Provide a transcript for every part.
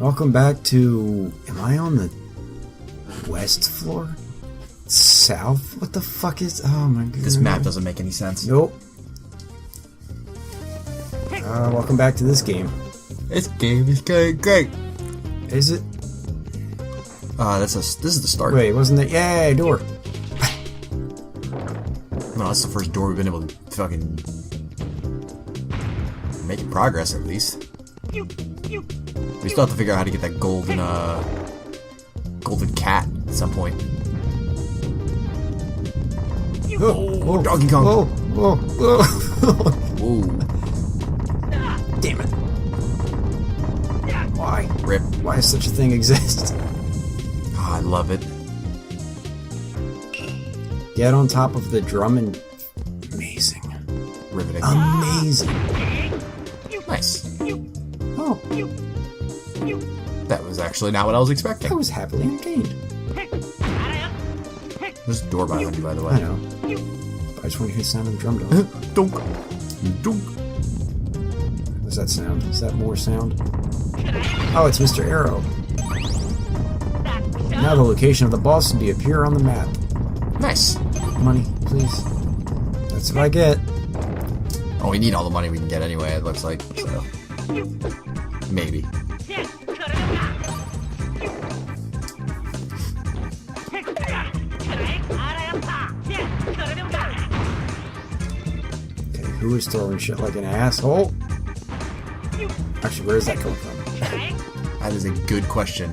Welcome back to... Am I on the west floor? South? What the fuck is... Oh my god. This map doesn't make any sense. Nope. Welcome back to this game. This game is great. Is it? This is the start. Wait, wasn't it? Yay, door. No, that's the first door we've been able to fucking... making progress, at least. We still have to figure out how to get that golden cat at some point. Oh, Donkey Kong! Whoa. Damn it. Why? Rip. Why does such a thing exist? Oh, I love it. Get on top of the drum and... Amazing. Riveting. Amazing. Nice. Oh, That was actually not what I was expecting. I was happily entertained. There's a door behind you, by the way. I know. But I just want to hear the sound of the drum dog. Dunk. Dunk. What's that sound? Is that more sound? Oh, it's Mr. Arrow. Now the location of the boss will be appear on the map. Nice. Money, please. That's what I get. Oh, we need all the money we can get anyway, it looks like. So. Maybe. Okay, who is throwing shit like an asshole? Actually, where is that coming from? That is a good question.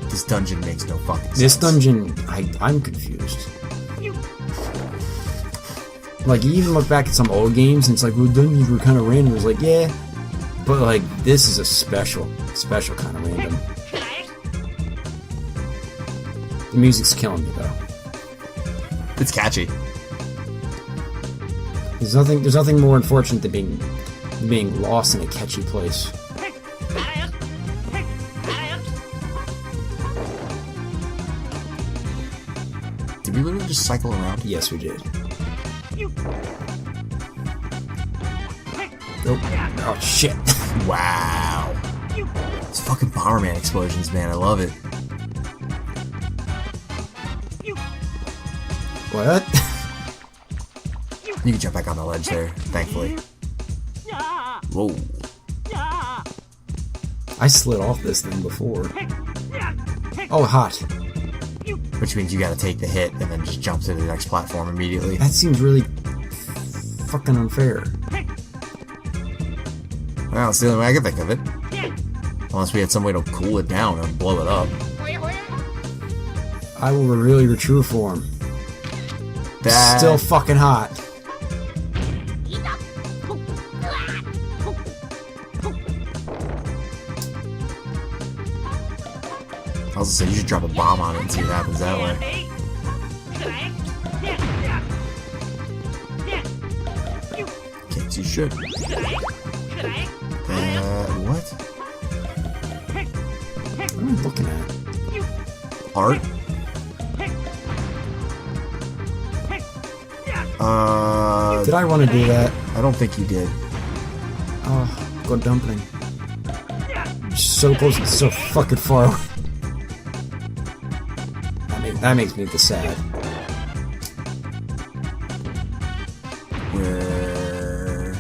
This dungeon makes no fucking sense. This dungeon, I'm confused. Like, you even look back at some old games and it's like, well, dungeons were kind of random. It was like, yeah. But, like, this is a special kind of random. The music's killing me, though. It's catchy. There's nothing more unfortunate than being lost in a catchy place. Did we literally just cycle around? Yes, we did. Nope. Oh, shit. Wow. It's fucking Bomberman explosions, man. I love it. What? You can jump back on the ledge there, thankfully. Whoa. I slid off this thing before. Oh, hot. Which means you gotta take the hit and then just jump to the next platform immediately. That seems really fucking unfair. Well, it's the only way I can think of it. Unless we had some way to cool it down and blow it up. I will reveal your true form. That... Still fucking hot. I was gonna say, you should drop a bomb on it and see what happens that way. Kids, you should. What? What am I looking at? Art? Did I want to do that? I don't think you did. Oh, go dumpling. You're so close and so fucking far away. That makes me sad. Where?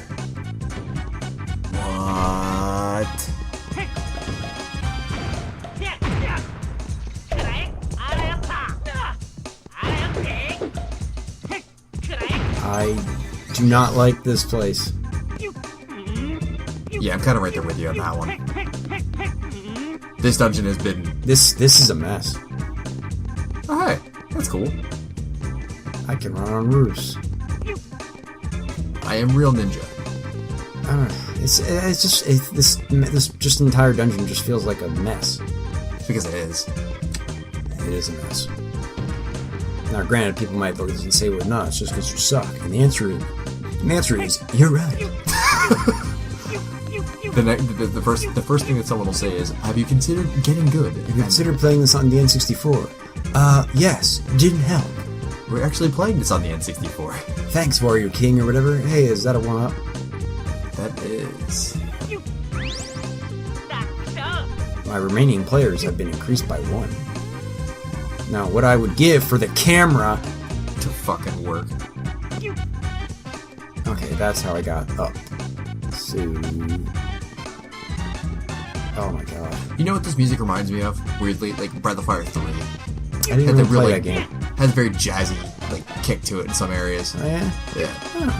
What? I do not like this place. Yeah, I'm kind of right there with you on that one. This dungeon has been... This is a mess. Oh, hey. That's cool. I can run on roofs. I am real ninja. I don't know. It's just this just entire dungeon just feels like a mess. It's because it is. It is a mess. Now, granted, people might look at this and say, "Well, no, it's just because you suck." And the answer is, you're right. The first thing that someone will say is, "Have you considered getting good? Have you considered playing this on the N64?" Yes. Didn't help. We're actually playing this on the N64. Thanks, Warrior King or whatever. Hey, is that a 1-up? That is. My remaining players have been increased by 1. Now, what I would give for the camera To fucking work. Okay, that's how I got up. So... Oh my god. You know what this music reminds me of? Weirdly, like Breath of Fire 3. I didn't really play that game. Has a very jazzy like kick to it in some areas. Oh, yeah? Yeah. Huh.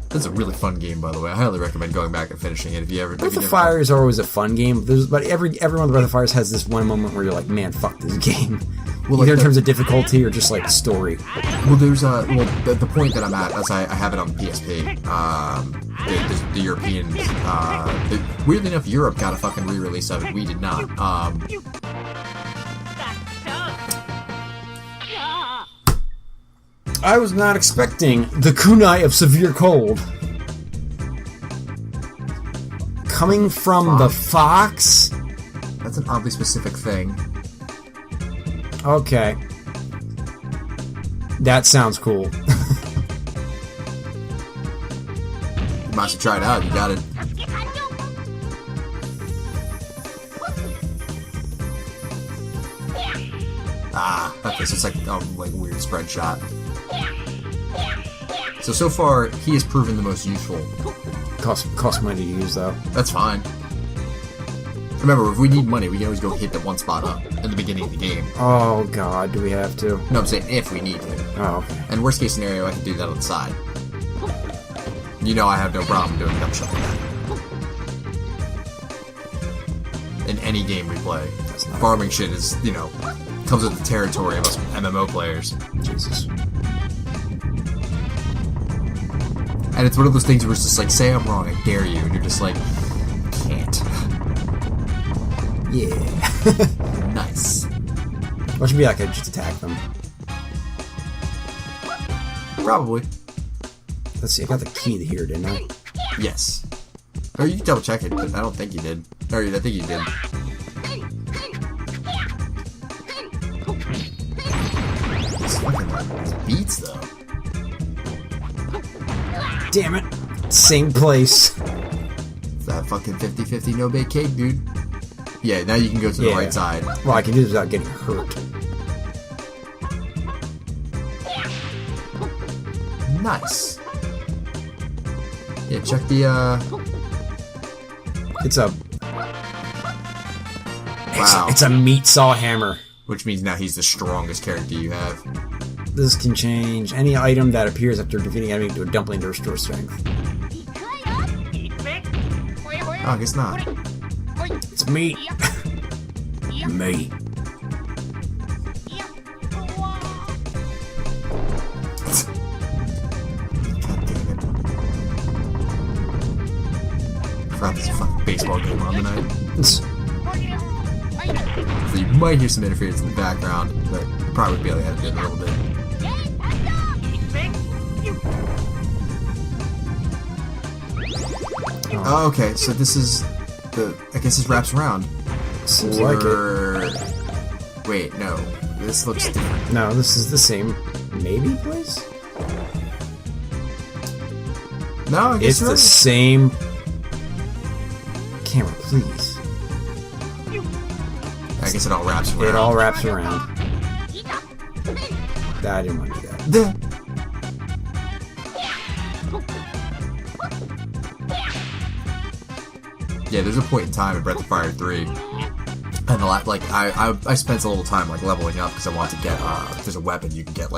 That's a really fun game, by the way. I highly recommend going back and finishing it if you ever. Breath of Fires are always a fun game, but every one of the Breath of Fires has this one moment where you're like, man, fuck this game. Well, Either like in terms of difficulty or just like story. Well, there's the point that I'm at is I have it on PSP. The European, weirdly enough, Europe got a fucking re-release of it. We did not. I was not expecting the kunai of severe cold. Coming from the fox? That's an oddly specific thing. Okay. That sounds cool. You might have tried it out. You got it. Ah, okay, so it's like a weird spread shot. So far, he has proven the most useful. Cost money to use, though. That's fine. Remember, if we need money, we can always go hit that one spot up in the beginning of the game. Oh god, do we have to? No, I'm saying if we need to. Oh, okay. And worst case scenario, I can do that on the side. You know I have no problem doing dumb shit like that. In any game we play. Farming shit is, comes with the territory of us MMO players. Jesus. And it's one of those things where it's just like, say I'm wrong, I dare you, and you're just like, can't. Yeah. Nice. What should be like, I just attack them? Probably. Let's see, I got the key here, didn't I? Yes. Or you can double check it, but I don't think you did. Or I think you did. These beats, though. Damn it. Same place. It's that fucking 50-50 no bait cake, dude. Yeah, now you can go to the right side. Well, I can do this without getting hurt. Nice. Yeah, check the, It's a... Wow. It's a meat saw hammer. Which means now he's the strongest character you have. This can change any item that appears after defeating enemy to a dumpling to restore strength. Oh, I guess not. It's meat. Meat. God damn it. I forgot there's a fucking baseball game on tonight. So you might hear some interference in the background, but probably would be able to edit it a little bit. Oh, okay, so this is I guess this wraps around. Seems like it. Wait, no. This looks different. No, this is the same. Maybe place? No, I guess it's the same. Camera, please. I guess it all wraps around. It all wraps around. I didn't want to do that. Yeah, there's a point in time in Breath of Fire 3, and I spent a little time leveling up because I want to get there's a weapon you can get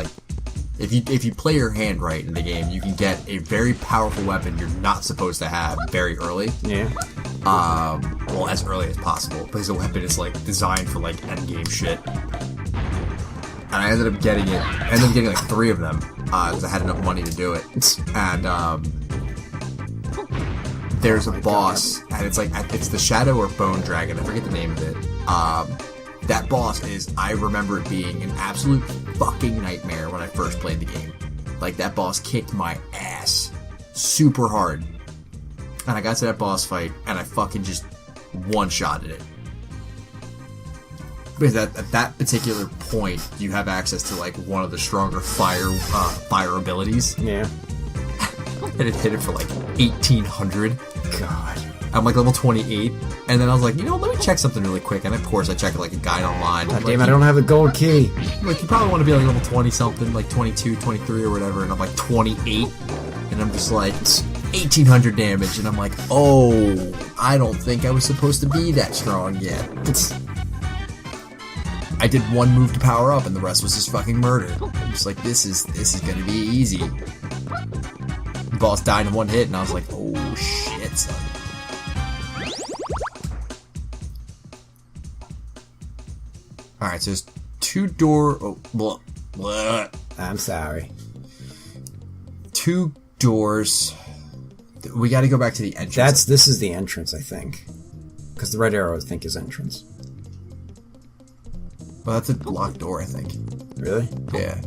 if you play your hand right in the game, you can get a very powerful weapon you're not supposed to have very early. Yeah. Well, as early as possible because the weapon is designed for end game shit. And I ended up getting it. I ended up getting 3 of them because I had enough money to do it. And there's a boss, and it's the Shadow or Bone Dragon. I forget the name of it. That boss I remember it being an absolute fucking nightmare when I first played the game. That boss kicked my ass super hard. And I got to that boss fight, and I fucking just one-shotted it. Because at that particular point, you have access to like one of the stronger fire abilities. Yeah. And it hit it for like 1800. God. I'm like level 28, and then I was like, let me check something really quick. And of course, I checked like a guide online. God damn, I don't have a gold key. Like, you probably want to be like level 20 something, like 22, 23 or whatever, and I'm like 28, and I'm just like, it's 1800 damage, and I'm like, oh, I don't think I was supposed to be that strong yet. I did one move to power up, and the rest was just fucking murder. I'm just like, this is gonna be easy. The boss died in one hit, and I was like, oh shit, son. Alright, so there's two blah, blah. I'm sorry. Two doors. We gotta go back to the entrance. This is the entrance, I think. Because the red arrow, I think, is entrance. Well, that's a locked door, I think. Really? Yeah.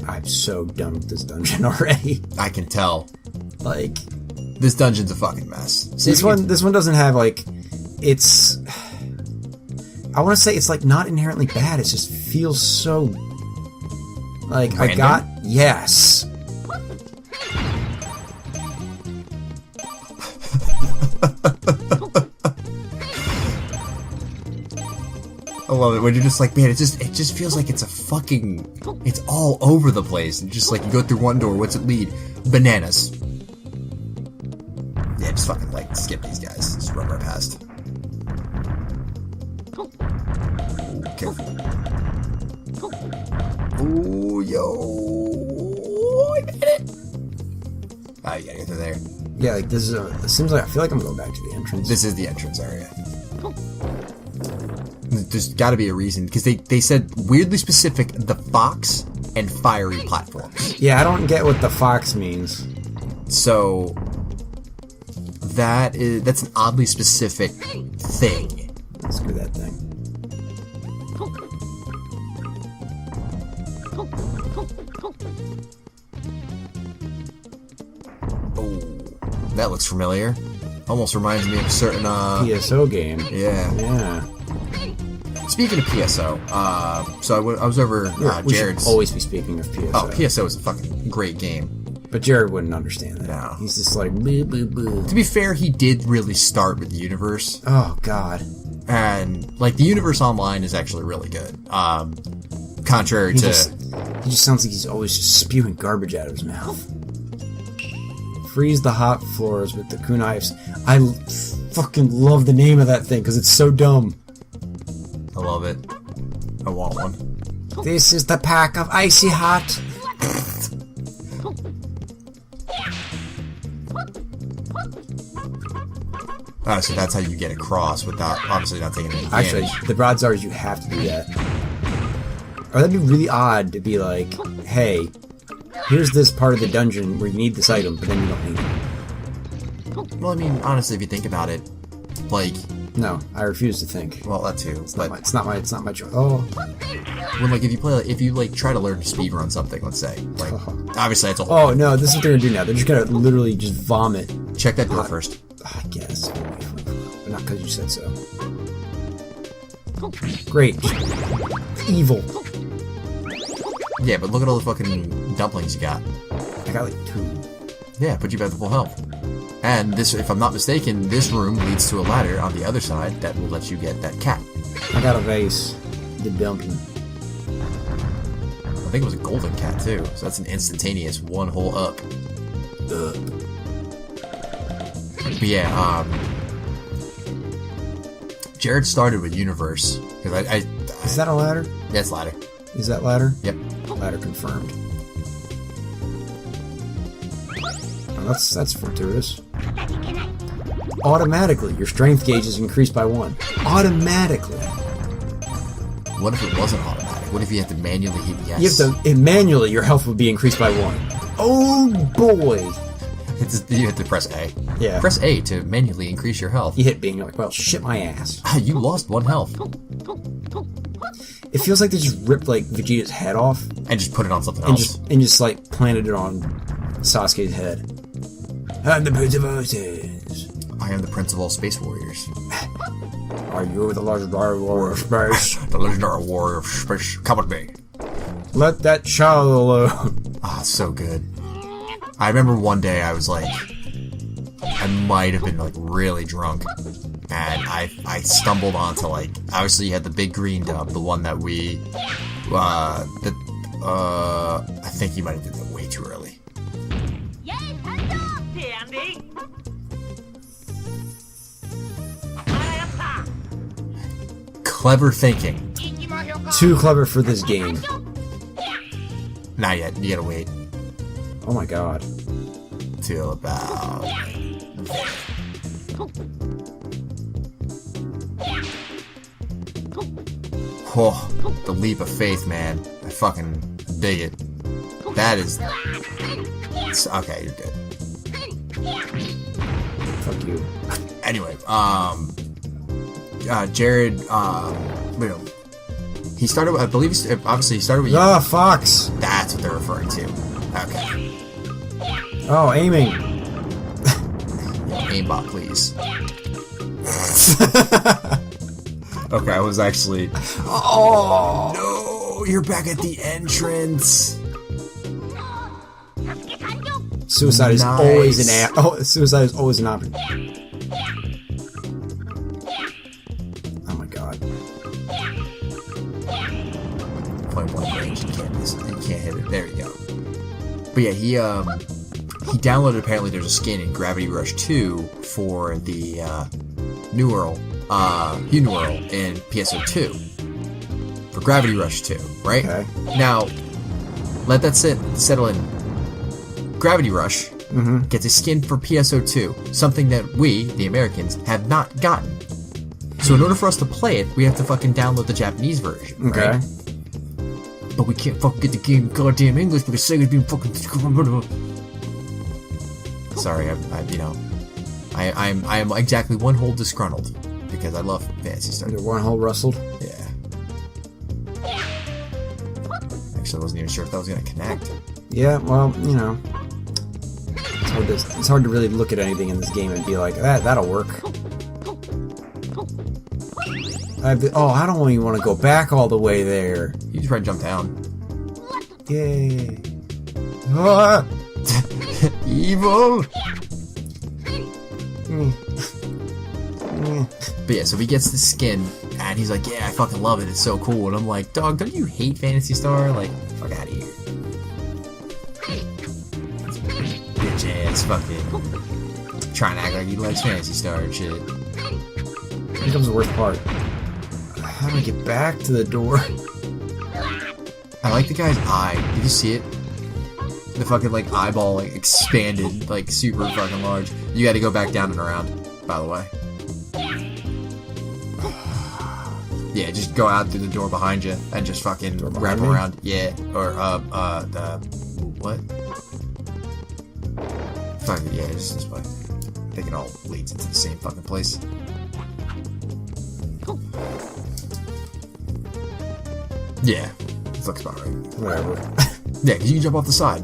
I'm so done with this dungeon already. I can tell. Like, this dungeon's a fucking mess. This one doesn't have like, it's. I want to say it's like not inherently bad. It just feels so. Like random? Yes. I love it when you're just like, man, it just feels like it's it's all over the place. And just like, you go through one door, what's it lead? Bananas. Yeah, just fucking like skip these guys. Just run right past. Ooh, careful. Ooh, yo. I made it. Oh, you gotta get through there. Yeah, like this is. It seems like I feel like I'm going back to the entrance. This is the entrance area. There's got to be a reason, because they said weirdly specific, the fox and fiery platforms. Yeah, I don't get what the fox means. So that's an oddly specific thing. Screw that thing. Oh, that looks familiar. Almost reminds me of a certain PSO game. Yeah. Yeah. Speaking of PSO, so I was over we Jared's. should always be speaking of PSO. Oh, PSO is a fucking great game. But Jared wouldn't understand that. No. He's just like, bleh, bleh, bleh. To be fair, he did really start with the universe. Oh, God. And, like, the universe online is actually really good. Contrary to... He just sounds like he's always just spewing garbage out of his mouth. Freeze the hot floors with the kunais. I fucking love the name of that thing, because it's so dumb. I love it. I want one. This is the pack of icy hot. So that's how you get across without obviously not taking any damage. Actually, the odds are you have to do that. Or that'd be really odd to be like, hey, here's this part of the dungeon where you need this item, but then you don't need it. Well, I mean, honestly, if you think about it, like... No, I refuse to think. Well, that too. It's not my choice. Oh. When, like, if you try to learn to speedrun something, let's say, like, obviously that's a whole... Oh, no, this is what they're gonna do now. They're just gonna literally just vomit. Check that door first. I guess. But not because you said so. Great. Evil. Yeah, but look at all the fucking dumplings you got. I got like 2. Yeah, but you've had the full health. And this, if I'm not mistaken, this room leads to a ladder on the other side that will let you get that cat. I got a vase. The dumpling. I think it was a golden cat too, so that's an instantaneous one hole up. But yeah, Jared started with Universe because I is that a ladder? Yeah, it's ladder. Is that ladder? Yep. Ladder confirmed. Oh, that's fortuitous. Automatically, your strength gauge is increased by 1. Automatically. What if it wasn't automatic? What if you had to manually hit yes? You have to manually. Your health would be increased by 1. Oh boy! You have to press A. Yeah. Press A to manually increase your health. You hit B and you're like, well, shit my ass. You lost 1 health. It feels like they just ripped like Vegeta's head off And just put it on something and else. just like planted it on Sasuke's head. I'm the Prince of Oceans. I am the Prince of all Space Warriors. Are you the legendary warrior of space? The legendary warrior of space. Come with me. Let that child alone. Ah, so good. I remember one day I was like, I might have been like really drunk, and I stumbled onto like, obviously you had the big green dub, the one that we, I think you might have did that way too early. Clever thinking. Too clever for this game. Not yet. You gotta wait Oh my god. till about. Oh, the leap of faith, man. I fucking dig it. That is. Okay, you're good. Fuck you. Anyway, Jared, he started. I believe, obviously, he started with you. Ah, Fox! That's what they're referring to. Okay. Oh, aiming. Aimbot, please. Okay, I was actually. Oh no! You're back at the entrance. Suicide is Nice. always suicide is always an option. Oh my god. Point blank range. You can't miss it. You can't hit it. There you go. But yeah, he downloaded. Apparently, there's a skin in Gravity Rush 2 for the New World, New World in PSO2 for Gravity Rush 2, right? Okay. Now, let that settle in. Gravity Rush gets a skin for PSO2, something that we, the Americans, have not gotten. So in order for us to play it, we have to fucking download the Japanese version, Okay. right? But we can't fucking get the game in goddamn English because Sega's being fucking. Sorry, I am exactly one hole disgruntled because I love Phantasy Star. Your one hole rustled. Yeah. Actually, I wasn't even sure if that was gonna connect. Yeah, well, you know, it's hard to really look at anything in this game and be like, that'll work. I don't even want to go back all the way there. You just try to jump down. Yay! Ah! Evil. Mm. But yeah, so he gets the skin, and he's like, "Yeah, I fucking love it. It's so cool." And I'm like, "Dog, don't you hate Phantasy Star? Like, fuck out of here." Bitch ass fucking trying to act like he likes Phantasy Star and shit. Here comes the worst part. How do I get back to the door? I like the guy's eye. Did you see it? The fucking like eyeball like expanded like super fucking large. You got to go back down and around. By the way. Yeah, just go out through the door behind you and just fucking wrap me? around. Yeah, or what? Fuck it, yeah, just this way. I think it all leads into the same fucking place. Yeah, looks about right. Whatever. Yeah, because you can jump off the side.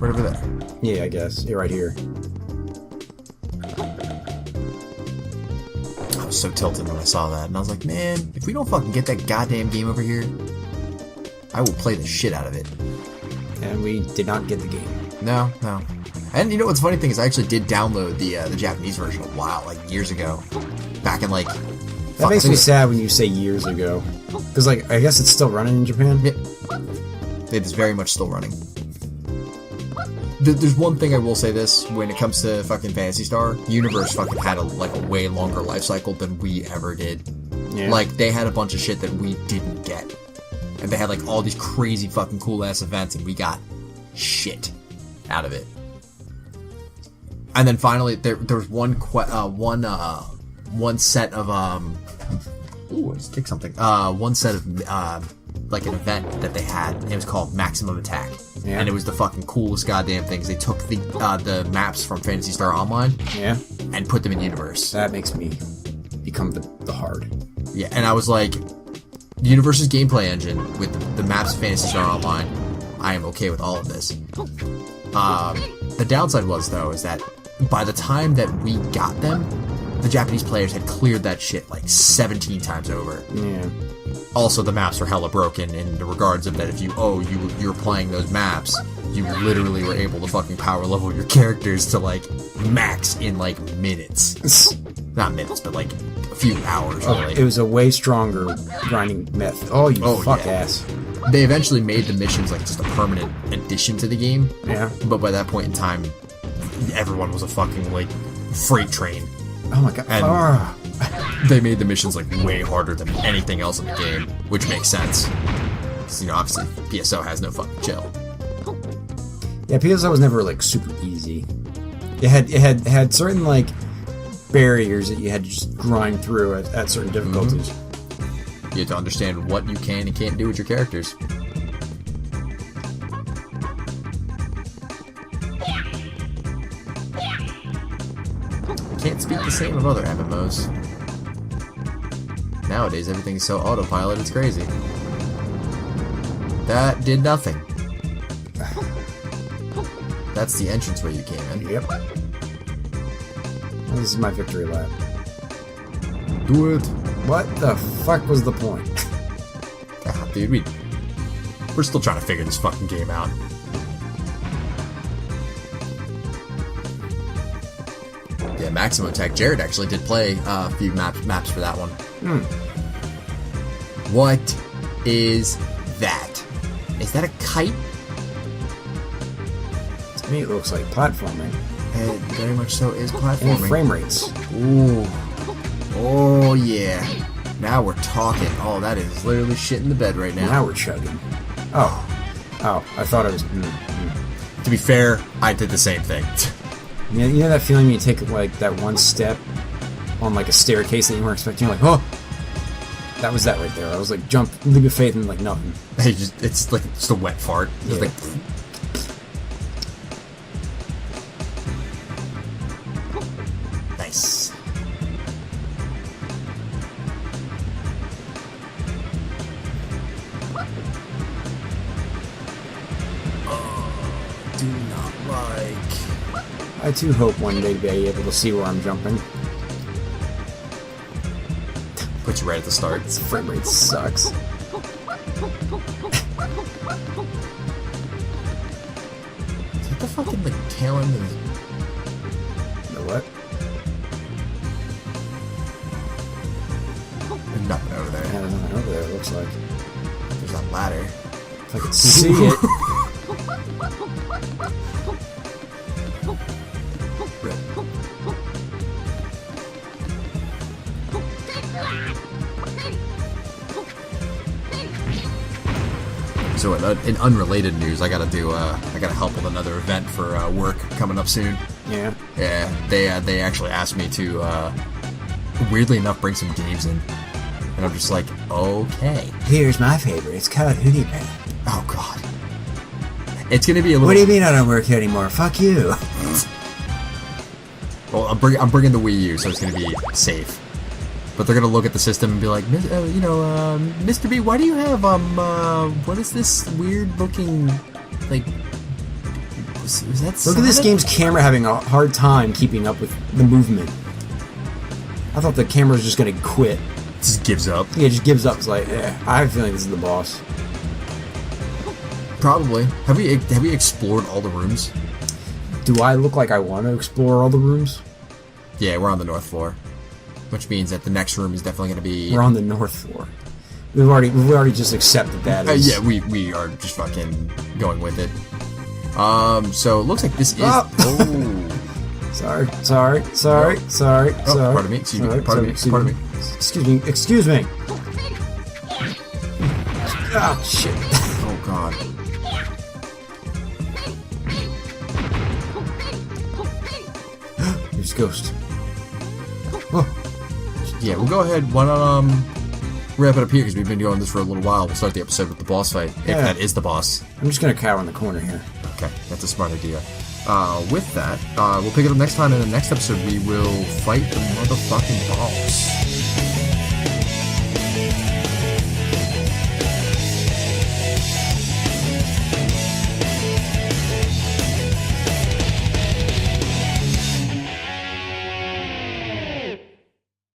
Right over there. Yeah, I guess. You're right here. I was so tilted when I saw that, and I was like, man, if we don't fucking get that goddamn game over here, I will play the shit out of it. And we did not get the game. No. And you know what's the funny thing is I actually did download the Japanese version a while, like years ago. Back in like... That makes me sad when you say years ago. Because, like, I guess it's still running in Japan? Yeah. It is very much still running. There's one thing I will say this, when it comes to fucking Phantasy Star, Universe fucking had a way longer life cycle than we ever did. Yeah. Like, they had a bunch of shit that we didn't get. And they had like all these crazy fucking cool ass events and we got shit out of it. And then finally there was one set of ooh, I just kicked something. One set of like an event that they had. And it was called Maximum Attack. Yeah. And it was the fucking coolest goddamn things. They took the maps from Phantasy Star Online Yeah. and put them in Universe. That makes me become the hard. Yeah, and I was like, the universe's gameplay engine with the maps of Phantasy Star Online, I am okay with all of this. The downside was, though, is that by the time that we got them, the Japanese players had cleared that shit like 17 times over. Yeah. Also, the maps are hella broken in the regards of that if you're playing those maps, you literally were able to fucking power level your characters to like max in like minutes. Not minutes, but like a few hours. Oh, really. it was a way stronger grinding method. Oh, you fuck yeah. ass. They eventually made the missions like just a permanent addition to the game. Yeah. But by that point in time, everyone was a fucking like freight train. Oh my god. And they made the missions like way harder than anything else in the game, which makes sense. You know, obviously PSO has no fucking chill. Yeah, PSO was never like super easy. It had certain like barriers that you had to just grind through at certain difficulties. You have to understand what you can and can't do with your characters. Can't speak the same of other MMOs. Nowadays, everything's so autopilot, it's crazy. That did nothing. That's the entrance where you came in. Yep. This is my victory lap. Do it. What the fuck was the point? Ah, dude, we're still trying to figure this fucking game out. Yeah, Maximum Attack. Jared actually did play a few maps for that one. What is that? Is that a kite? To me, it looks like platforming. It very much so is And platforming. frame rates. Ooh. Oh, yeah. Now we're talking. Oh, that is literally shit in the bed right now. Now we're chugging. Oh, I thought it was. To be fair, I did the same thing. You know that feeling when you take like that one step on like a staircase that you weren't expecting? You're like, oh, that was that right there. I was like, jump, leap of faith, and like nothing. It's like just a wet fart. Just Yeah. like. Nice. Do not like. I too hope one day to be able to see where I'm jumping. Put you right at the start. This frame rate sucks. Is that the fucking like tail end of the... The what? There's nothing over there. Yeah, there's nothing over there, it looks like. There's a ladder. If I could see it. So in unrelated news, I gotta help with another event for work coming up soon. Yeah. Yeah, they actually asked me to, weirdly enough, bring some games in, and I'm just like, okay. Here's my favorite. It's called Hootie Pan. Oh god, it's gonna be a little. What do you mean I don't work here anymore? Fuck you. Well, I'm bringing the Wii U, so it's gonna be safe. But they're gonna look at the system and be like, Mr. B, why do you have what is this weird looking, like, was that? Look at this Sonic? game's camera having a hard time keeping up with the movement. I thought the camera was just gonna quit. Just gives up. Yeah, it just gives up. It's like, I have a feeling this is the boss. Probably. Have we explored all the rooms? Do I look like I want to explore all the rooms? Yeah, we're on the north floor, which means that the next room is definitely going to be. We're on the north floor. We've already just accepted that. As... Yeah, we are just fucking going with it. So it looks like this is. Oh. Oh. Sorry. Oh, pardon me. Excuse me. Pardon me. Excuse me. Ah, shit. Oh god. There's Ghost. Oh. Yeah, we'll go ahead. Why not wrap it up here because we've been doing this for a little while. We'll start the episode with the boss fight, if Yeah. that is the boss. I'm just gonna cower in the corner here. Okay, that's a smart idea. With that, we'll pick it up next time. In the next episode, we will fight the motherfucking boss.